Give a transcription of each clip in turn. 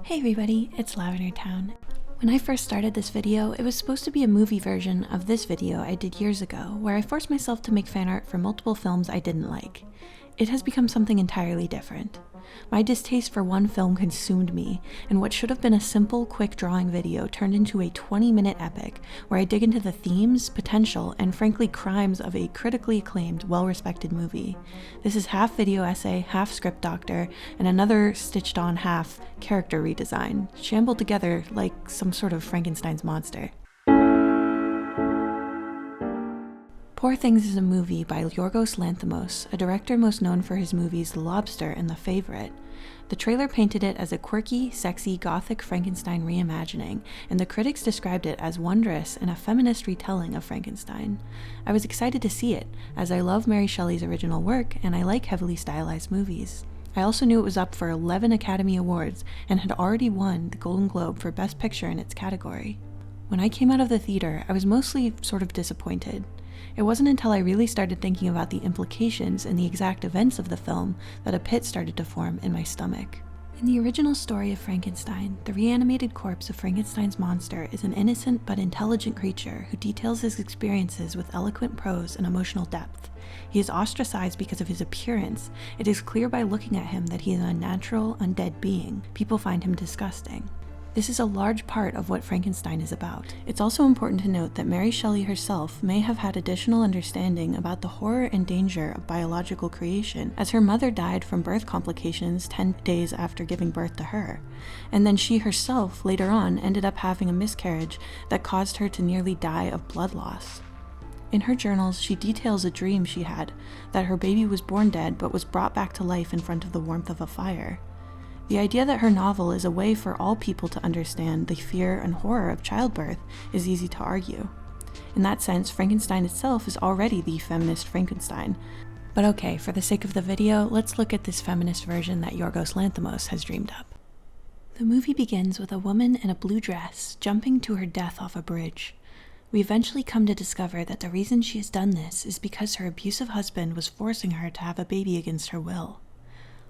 Hey everybody, it's LavenderTowne. When I first started this video, it was supposed to be a movie version of this video I did years ago, where I forced myself to make fan art for multiple films I didn't like. It has become something entirely different. My distaste for one film consumed me, and what should have been a simple, quick drawing video turned into a 20-minute epic where I dig into the themes, potential, and frankly crimes of a critically acclaimed, well-respected movie. This is half video essay, half script doctor, and another stitched-on half character redesign, shambled together like some sort of Frankenstein's monster. Poor Things is a movie by Yorgos Lanthimos, a director most known for his movies The Lobster and The Favorite. The trailer painted it as a quirky, sexy, gothic Frankenstein reimagining, and the critics described it as wondrous and a feminist retelling of Frankenstein. I was excited to see it, as I love Mary Shelley's original work and I like heavily stylized movies. I also knew it was up for 11 Academy Awards and had already won the Golden Globe for Best Picture in its category. When I came out of the theater, I was mostly sort of disappointed. It wasn't until I really started thinking about the implications and the exact events of the film that a pit started to form in my stomach. In the original story of Frankenstein, the reanimated corpse of Frankenstein's monster is an innocent but intelligent creature who details his experiences with eloquent prose and emotional depth. He is ostracized because of his appearance. It is clear by looking at him that he is an unnatural, undead being. People find him disgusting. This is a large part of what Frankenstein is about. It's also important to note that Mary Shelley herself may have had additional understanding about the horror and danger of biological creation, as her mother died from birth complications 10 days after giving birth to her. And then she herself, later on, ended up having a miscarriage that caused her to nearly die of blood loss. In her journals, she details a dream she had, that her baby was born dead but was brought back to life in front of the warmth of a fire. The idea that her novel is a way for all people to understand the fear and horror of childbirth is easy to argue. In that sense, Frankenstein itself is already the feminist Frankenstein. But okay, for the sake of the video, let's look at this feminist version that Yorgos Lanthimos has dreamed up. The movie begins with a woman in a blue dress jumping to her death off a bridge. We eventually come to discover that the reason she has done this is because her abusive husband was forcing her to have a baby against her will.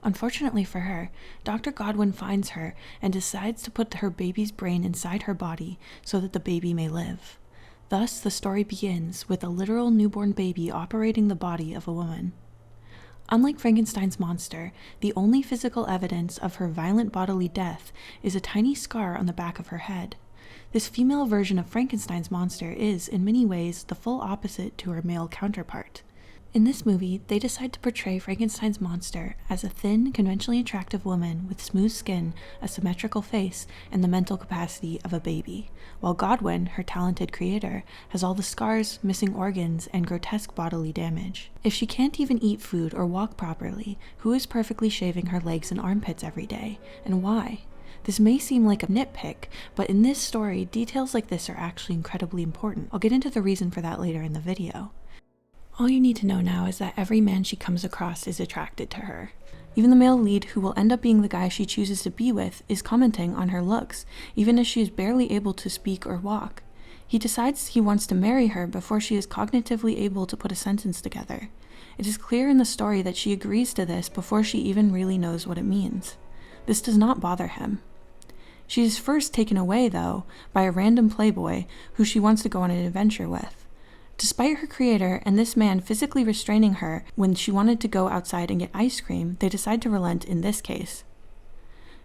Unfortunately for her, Dr. Godwin finds her and decides to put her baby's brain inside her body so that the baby may live. Thus, the story begins with a literal newborn baby operating the body of a woman. Unlike Frankenstein's monster, the only physical evidence of her violent bodily death is a tiny scar on the back of her head. This female version of Frankenstein's monster is, in many ways, the full opposite to her male counterpart. In this movie, they decide to portray Frankenstein's monster as a thin, conventionally attractive woman with smooth skin, a symmetrical face, and the mental capacity of a baby, while Godwin, her talented creator, has all the scars, missing organs, and grotesque bodily damage. If she can't even eat food or walk properly, who is perfectly shaving her legs and armpits every day, and why? This may seem like a nitpick, but in this story, details like this are actually incredibly important. I'll get into the reason for that later in the video. All you need to know now is that every man she comes across is attracted to her. Even the male lead, who will end up being the guy she chooses to be with, is commenting on her looks, even as she is barely able to speak or walk. He decides he wants to marry her before she is cognitively able to put a sentence together. It is clear in the story that she agrees to this before she even really knows what it means. This does not bother him. She is first taken away, though, by a random playboy who she wants to go on an adventure with. Despite her creator and this man physically restraining her when she wanted to go outside and get ice cream, they decide to relent in this case.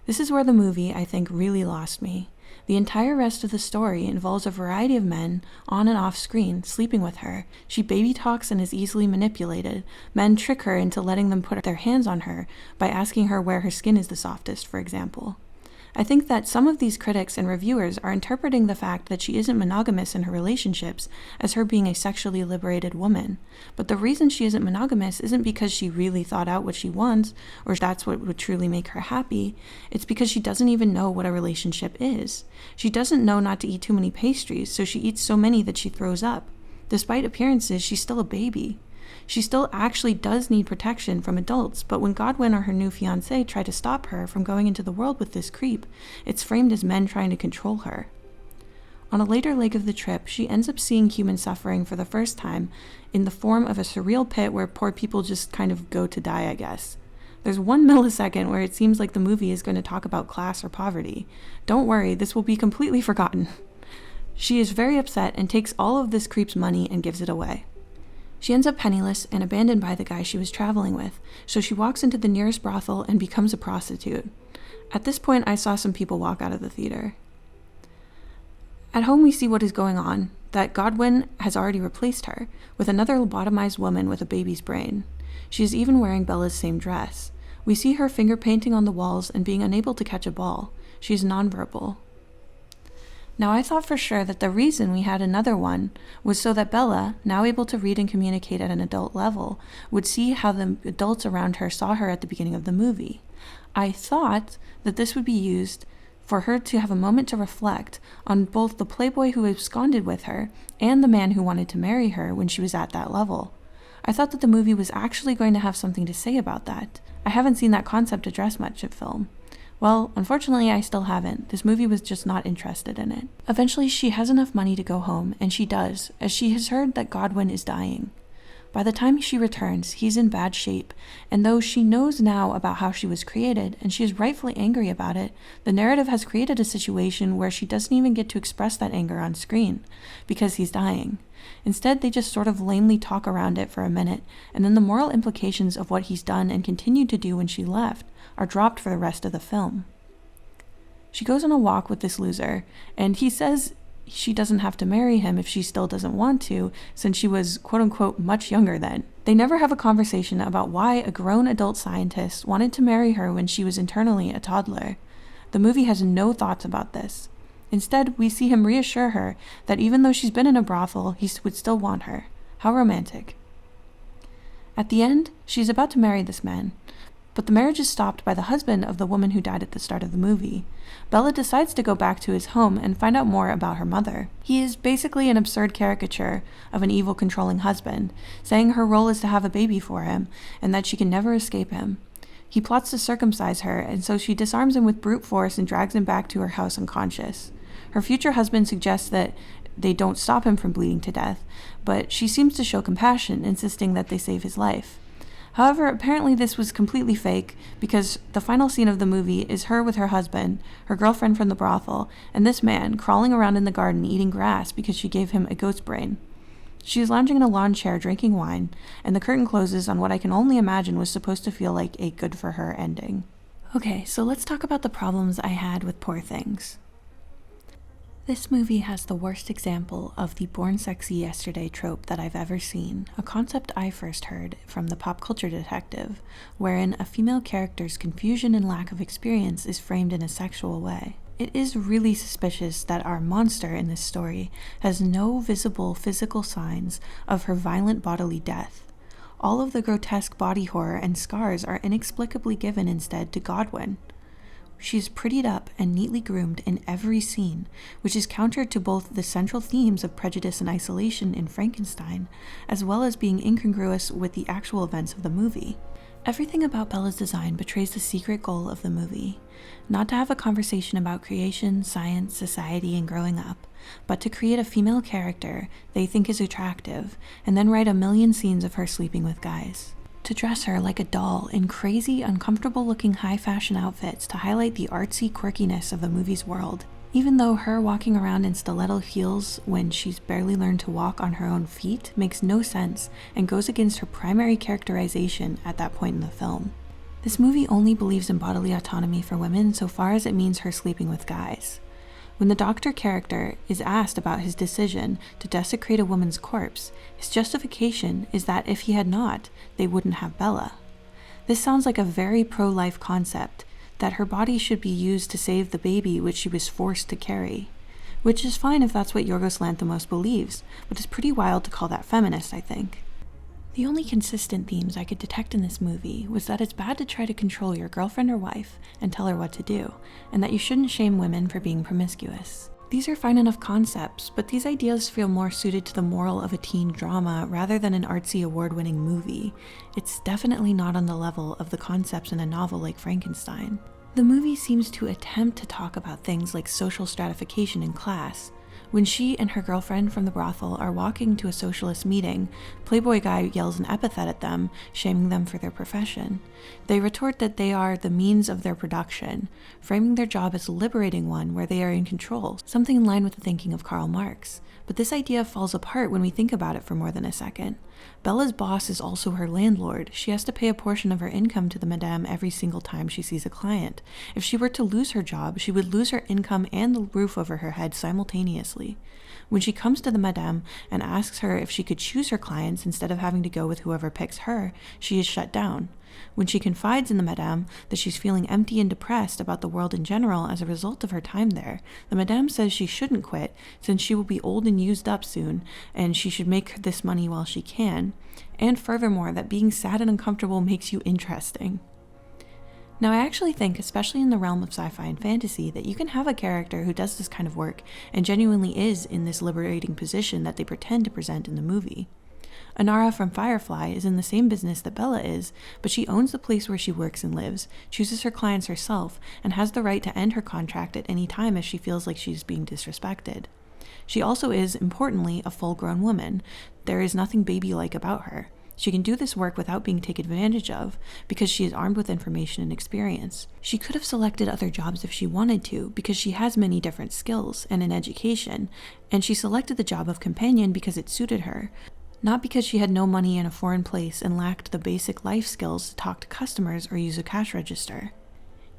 This is where the movie, I think, really lost me. The entire rest of the story involves a variety of men, on and off screen, sleeping with her. She baby talks and is easily manipulated. Men trick her into letting them put their hands on her by asking her where her skin is the softest, for example. I think that some of these critics and reviewers are interpreting the fact that she isn't monogamous in her relationships as her being a sexually liberated woman. But the reason she isn't monogamous isn't because she really thought out what she wants, or that's what would truly make her happy. It's because she doesn't even know what a relationship is. She doesn't know not to eat too many pastries, so she eats so many that she throws up. Despite appearances, she's still a baby. She still actually does need protection from adults, but when Godwin or her new fiancé try to stop her from going into the world with this creep, it's framed as men trying to control her. On a later leg of the trip, she ends up seeing human suffering for the first time in the form of a surreal pit where poor people just kind of go to die, I guess. There's 1 millisecond where it seems like the movie is going to talk about class or poverty. Don't worry, this will be completely forgotten. She is very upset and takes all of this creep's money and gives it away. She ends up penniless and abandoned by the guy she was traveling with, so she walks into the nearest brothel and becomes a prostitute. At this point, I saw some people walk out of the theater. At home, we see what is going on, that Godwin has already replaced her with another lobotomized woman with a baby's brain. She is even wearing Bella's same dress. We see her finger painting on the walls and being unable to catch a ball. She is nonverbal. Now, I thought for sure that the reason we had another one was so that Bella, now able to read and communicate at an adult level, would see how the adults around her saw her at the beginning of the movie. I thought that this would be used for her to have a moment to reflect on both the playboy who absconded with her and the man who wanted to marry her when she was at that level. I thought that the movie was actually going to have something to say about that. I haven't seen that concept addressed much in film. Well, unfortunately, I still haven't. This movie was just not interested in it. Eventually, she has enough money to go home, and she does, as she has heard that Godwin is dying. By the time she returns, he's in bad shape, and though she knows now about how she was created, and she is rightfully angry about it, the narrative has created a situation where she doesn't even get to express that anger on screen, because he's dying. Instead, they just sort of lamely talk around it for a minute, and then the moral implications of what he's done and continued to do when she left are dropped for the rest of the film. She goes on a walk with this loser, and he says she doesn't have to marry him if she still doesn't want to, since she was quote-unquote much younger then. They never have a conversation about why a grown adult scientist wanted to marry her when she was internally a toddler. The movie has no thoughts about this. Instead, we see him reassure her that even though she's been in a brothel, he would still want her. How romantic. At the end, she's about to marry this man, but the marriage is stopped by the husband of the woman who died at the start of the movie. Bella decides to go back to his home and find out more about her mother. He is basically an absurd caricature of an evil, controlling husband, saying her role is to have a baby for him, and that she can never escape him. He plots to circumcise her, and so she disarms him with brute force and drags him back to her house unconscious. Her future husband suggests that they don't stop him from bleeding to death, but she seems to show compassion, insisting that they save his life. However, apparently this was completely fake, because the final scene of the movie is her with her husband, her girlfriend from the brothel, and this man crawling around in the garden eating grass because she gave him a goat's brain. She is lounging in a lawn chair drinking wine, and the curtain closes on what I can only imagine was supposed to feel like a good-for-her ending. Okay, so let's talk about the problems I had with Poor Things. This movie has the worst example of the born sexy yesterday trope that I've ever seen, a concept I first heard from The Pop Culture Detective, wherein a female character's confusion and lack of experience is framed in a sexual way. It is really suspicious that our monster in this story has no visible physical signs of her violent bodily death. All of the grotesque body horror and scars are inexplicably given instead to Godwin. She's prettied up and neatly groomed in every scene, which is counter to both the central themes of prejudice and isolation in Frankenstein, as well as being incongruous with the actual events of the movie. Everything about Bella's design betrays the secret goal of the movie, not to have a conversation about creation, science, society, and growing up, but to create a female character they think is attractive, and then write a million scenes of her sleeping with guys. To dress her like a doll in crazy, uncomfortable-looking high-fashion outfits to highlight the artsy quirkiness of the movie's world, even though her walking around in stiletto heels when she's barely learned to walk on her own feet makes no sense and goes against her primary characterization at that point in the film. This movie only believes in bodily autonomy for women so far as it means her sleeping with guys. When the doctor character is asked about his decision to desecrate a woman's corpse, his justification is that if he had not, they wouldn't have Bella. This sounds like a very pro-life concept, that her body should be used to save the baby which she was forced to carry. Which is fine if that's what Yorgos Lanthimos believes, but it's pretty wild to call that feminist, I think. The only consistent themes I could detect in this movie was that it's bad to try to control your girlfriend or wife and tell her what to do, and that you shouldn't shame women for being promiscuous. These are fine enough concepts, but these ideas feel more suited to the moral of a teen drama rather than an artsy award-winning movie. It's definitely not on the level of the concepts in a novel like Frankenstein. The movie seems to attempt to talk about things like social stratification and class, When she and her girlfriend from the brothel are walking to a socialist meeting, Playboy guy yells an epithet at them, shaming them for their profession. They retort that they are the means of their production, framing their job as a liberating one where they are in control, something in line with the thinking of Karl Marx. But this idea falls apart when we think about it for more than a second. Bella's boss is also her landlord. She has to pay a portion of her income to the madame every single time she sees a client. If she were to lose her job, she would lose her income and the roof over her head simultaneously. When she comes to the madame and asks her if she could choose her clients instead of having to go with whoever picks her, she is shut down. When she confides in the madame that she's feeling empty and depressed about the world in general as a result of her time there, the madame says she shouldn't quit since she will be old and used up soon, and she should make this money while she can, and furthermore that being sad and uncomfortable makes you interesting. Now, I actually think, especially in the realm of sci-fi and fantasy, that you can have a character who does this kind of work and genuinely is in this liberating position that they pretend to present in the movie. Inara from Firefly is in the same business that Bella is, but she owns the place where she works and lives, chooses her clients herself, and has the right to end her contract at any time if she feels like she's being disrespected. She also is, importantly, a full-grown woman. There is nothing baby-like about her. She can do this work without being taken advantage of because she is armed with information and experience. She could have selected other jobs if she wanted to because she has many different skills and an education, and she selected the job of companion because it suited her, not because she had no money in a foreign place and lacked the basic life skills to talk to customers or use a cash register.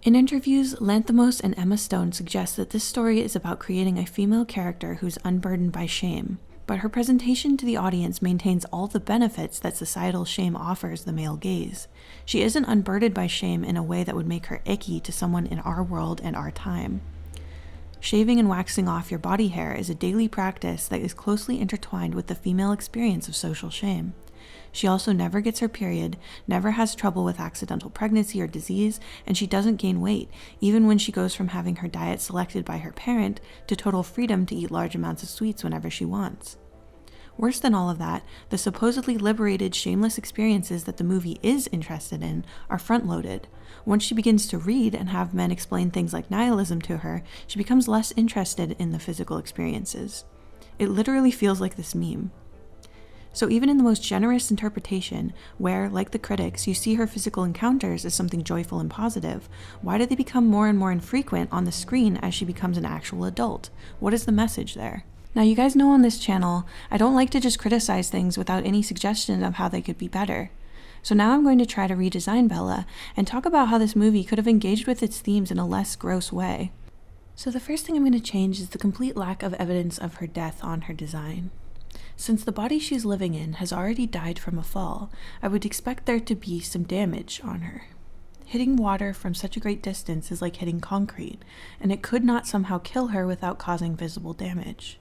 In interviews, Lanthimos and Emma Stone suggest that this story is about creating a female character who's unburdened by shame, but her presentation to the audience maintains all the benefits that societal shame offers the male gaze. She isn't unburdened by shame in a way that would make her icky to someone in our world and our time. Shaving and waxing off your body hair is a daily practice that is closely intertwined with the female experience of social shame. She also never gets her period, never has trouble with accidental pregnancy or disease, and she doesn't gain weight, even when she goes from having her diet selected by her parent to total freedom to eat large amounts of sweets whenever she wants. Worse than all of that, the supposedly liberated, shameless experiences that the movie is interested in are front-loaded. Once she begins to read and have men explain things like nihilism to her, she becomes less interested in the physical experiences. It literally feels like this meme. So even in the most generous interpretation, where, like the critics, you see her physical encounters as something joyful and positive, why do they become more and more infrequent on the screen as she becomes an actual adult? What is the message there? Now, you guys know on this channel, I don't like to just criticize things without any suggestion of how they could be better. So now I'm going to try to redesign Bella and talk about how this movie could have engaged with its themes in a less gross way. So the first thing I'm going to change is the complete lack of evidence of her death on her design. Since the body she's living in has already died from a fall, I would expect there to be some damage on her. Hitting water from such a great distance is like hitting concrete, and it could not somehow kill her without causing visible damage.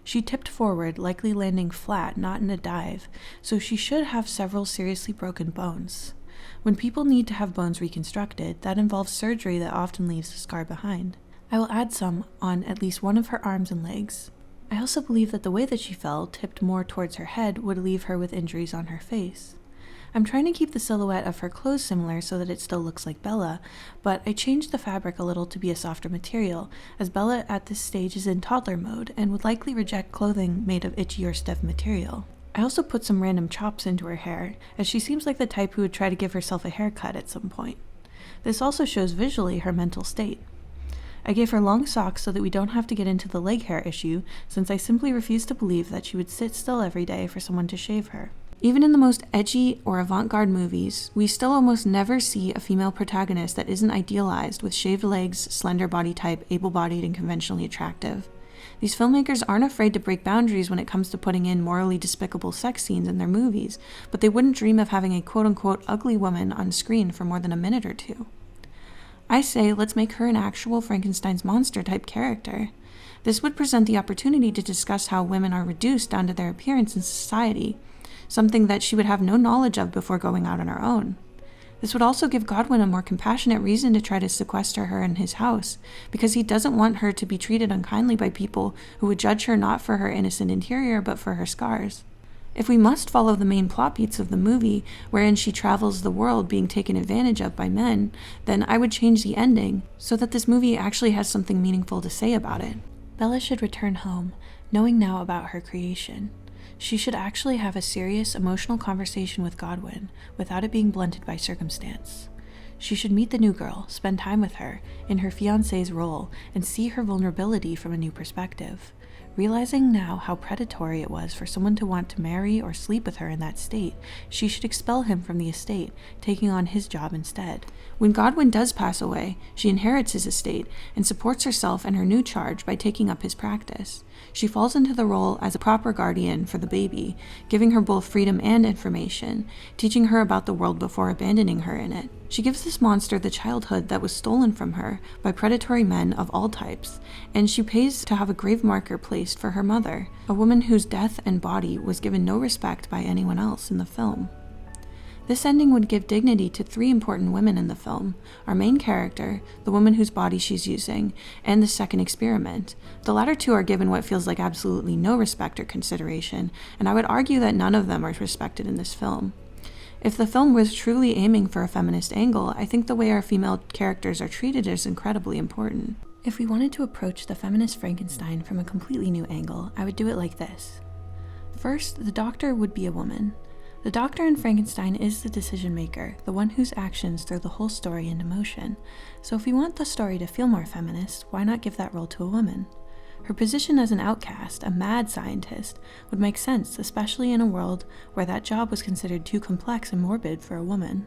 She tipped forward, likely landing flat, not in a dive, so she should have several seriously broken bones. When people need to have bones reconstructed, that involves surgery that often leaves a scar behind. I will add some on at least one of her arms and legs. I also believe that the way that she fell, tipped more towards her head, would leave her with injuries on her face. I'm trying to keep the silhouette of her clothes similar so that it still looks like Bella, but I changed the fabric a little to be a softer material, as Bella at this stage is in toddler mode and would likely reject clothing made of itchy or stiff material. I also put some random chops into her hair, as she seems like the type who would try to give herself a haircut at some point. This also shows visually her mental state. I gave her long socks so that we don't have to get into the leg hair issue, since I simply refuse to believe that she would sit still every day for someone to shave her. Even in the most edgy or avant-garde movies, we still almost never see a female protagonist that isn't idealized with shaved legs, slender body type, able-bodied, and conventionally attractive. These filmmakers aren't afraid to break boundaries when it comes to putting in morally despicable sex scenes in their movies, but they wouldn't dream of having a quote-unquote ugly woman on screen for more than a minute or two. I say let's make her an actual Frankenstein's monster type character. This would present the opportunity to discuss how women are reduced down to their appearance in society, something that she would have no knowledge of before going out on her own. This would also give Godwin a more compassionate reason to try to sequester her in his house, because he doesn't want her to be treated unkindly by people who would judge her not for her innocent interior but for her scars. If we must follow the main plot beats of the movie, wherein she travels the world being taken advantage of by men, then I would change the ending so that this movie actually has something meaningful to say about it. Bella should return home, knowing now about her creation. She should actually have a serious, emotional conversation with Godwin without it being blunted by circumstance. She should meet the new girl, spend time with her, in her fiancé's role, and see her vulnerability from a new perspective. Realizing now how predatory it was for someone to want to marry or sleep with her in that state, she should expel him from the estate, taking on his job instead. When Godwin does pass away, she inherits his estate and supports herself and her new charge by taking up his practice. She falls into the role as a proper guardian for the baby, giving her both freedom and information, teaching her about the world before abandoning her in it. She gives this monster the childhood that was stolen from her by predatory men of all types, and she pays to have a grave marker placed for her mother, a woman whose death and body was given no respect by anyone else in the film. This ending would give dignity to 3 important women in the film: our main character, the woman whose body she's using, and the second experiment. The latter 2 are given what feels like absolutely no respect or consideration, and I would argue that none of them are respected in this film. If the film was truly aiming for a feminist angle, I think the way our female characters are treated is incredibly important. If we wanted to approach the feminist Frankenstein from a completely new angle, I would do it like this. First, the doctor would be a woman. The doctor in Frankenstein is the decision maker, the one whose actions throw the whole story into motion. So if we want the story to feel more feminist, why not give that role to a woman? Her position as an outcast, a mad scientist, would make sense, especially in a world where that job was considered too complex and morbid for a woman.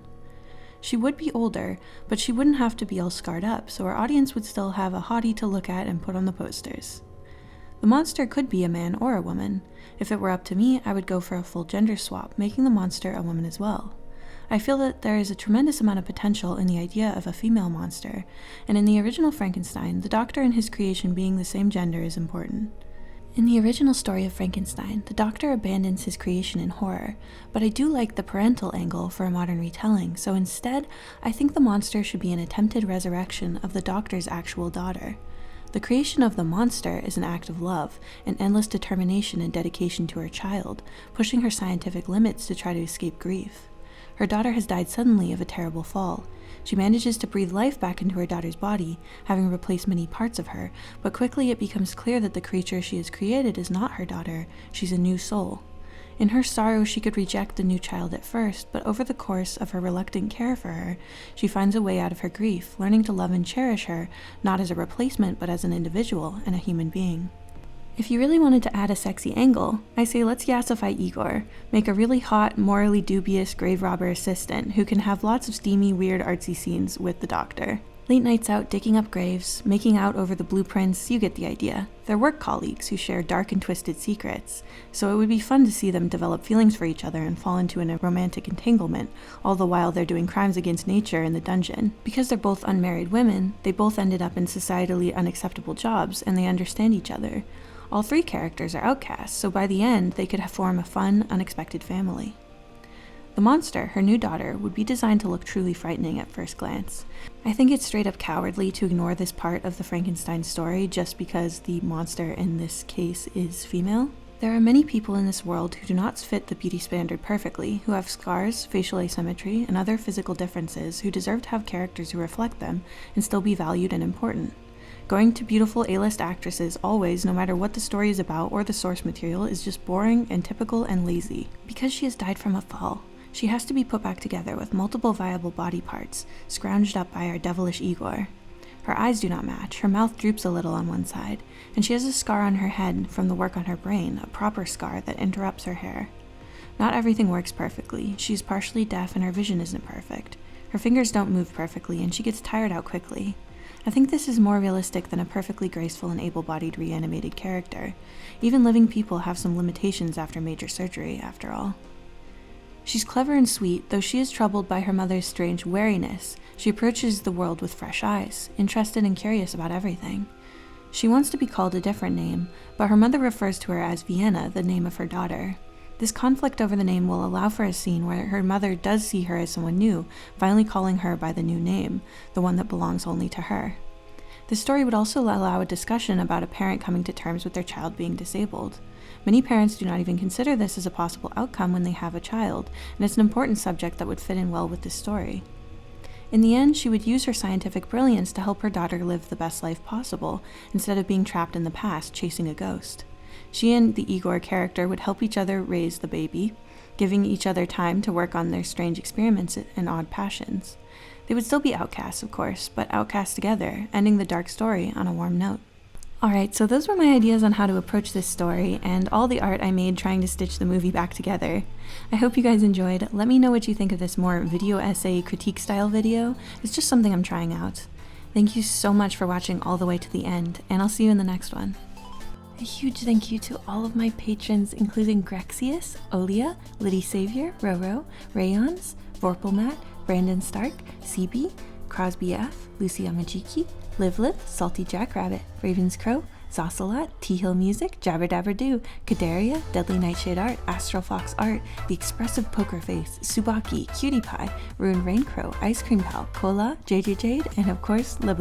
She would be older, but she wouldn't have to be all scarred up, so our audience would still have a hottie to look at and put on the posters. The monster could be a man or a woman. If it were up to me, I would go for a full gender swap, making the monster a woman as well. I feel that there is a tremendous amount of potential in the idea of a female monster, and in the original Frankenstein, the doctor and his creation being the same gender is important. In the original story of Frankenstein, the doctor abandons his creation in horror, but I do like the parental angle for a modern retelling, so instead, I think the monster should be an attempted resurrection of the doctor's actual daughter. The creation of the monster is an act of love, an endless determination and dedication to her child, pushing her scientific limits to try to escape grief. Her daughter has died suddenly of a terrible fall. She manages to breathe life back into her daughter's body, having replaced many parts of her, but quickly it becomes clear that the creature she has created is not her daughter, she's a new soul. In her sorrow, she could reject the new child at first, but over the course of her reluctant care for her, she finds a way out of her grief, learning to love and cherish her, not as a replacement, but as an individual and a human being. If you really wanted to add a sexy angle, I say let's yassify Igor, make a really hot, morally dubious grave robber assistant who can have lots of steamy, weird, artsy scenes with the doctor. Late nights out digging up graves, making out over the blueprints, you get the idea. They're work colleagues who share dark and twisted secrets, so it would be fun to see them develop feelings for each other and fall into a romantic entanglement, all the while they're doing crimes against nature in the dungeon. Because they're both unmarried women, they both ended up in societally unacceptable jobs, and they understand each other. All 3 characters are outcasts, so by the end, they could form a fun, unexpected family. The monster, her new daughter, would be designed to look truly frightening at first glance. I think it's straight up cowardly to ignore this part of the Frankenstein story just because the monster in this case is female. There are many people in this world who do not fit the beauty standard perfectly, who have scars, facial asymmetry, and other physical differences who deserve to have characters who reflect them and still be valued and important. Going to beautiful A-list actresses always, no matter what the story is about or the source material, is just boring and typical and lazy. Because she has died from a fall, she has to be put back together with multiple viable body parts, scrounged up by our devilish Igor. Her eyes do not match, her mouth droops a little on one side, and she has a scar on her head from the work on her brain, a proper scar that interrupts her hair. Not everything works perfectly. She's partially deaf and her vision isn't perfect. Her fingers don't move perfectly, and she gets tired out quickly. I think this is more realistic than a perfectly graceful and able-bodied reanimated character. Even living people have some limitations after major surgery, after all. She's clever and sweet, though she is troubled by her mother's strange wariness. She approaches the world with fresh eyes, interested and curious about everything. She wants to be called a different name, but her mother refers to her as Vienna, the name of her daughter. This conflict over the name will allow for a scene where her mother does see her as someone new, finally calling her by the new name, the one that belongs only to her. This story would also allow a discussion about a parent coming to terms with their child being disabled. Many parents do not even consider this as a possible outcome when they have a child, and it's an important subject that would fit in well with this story. In the end, she would use her scientific brilliance to help her daughter live the best life possible, instead of being trapped in the past chasing a ghost. She and the Igor character would help each other raise the baby, giving each other time to work on their strange experiments and odd passions. They would still be outcasts, of course, but outcasts together, ending the dark story on a warm note. Alright, so those were my ideas on how to approach this story, and all the art I made trying to stitch the movie back together. I hope you guys enjoyed. Let me know what you think of this more video essay critique style video. It's just something I'm trying out. Thank you so much for watching all the way to the end, and I'll see you in the next one. A huge thank you to all of my patrons, including Grexius, Olia, Liddy Savior, Roro, Rayons, Vorpalmat, Brandon Stark, CB, Crosby F, Lucy Amajiki, Live, Salty Jackrabbit, Ravens Crow, Zocelot, T-Hill Music, Jabber Dabber Doo, Kadaria, Deadly Nightshade Art, Astral Fox Art, The Expressive Poker Face, Subaki, Cutie Pie, Ruined Raincrow, Ice Cream Pal, Cola, JJ Jade, and of course, Lib.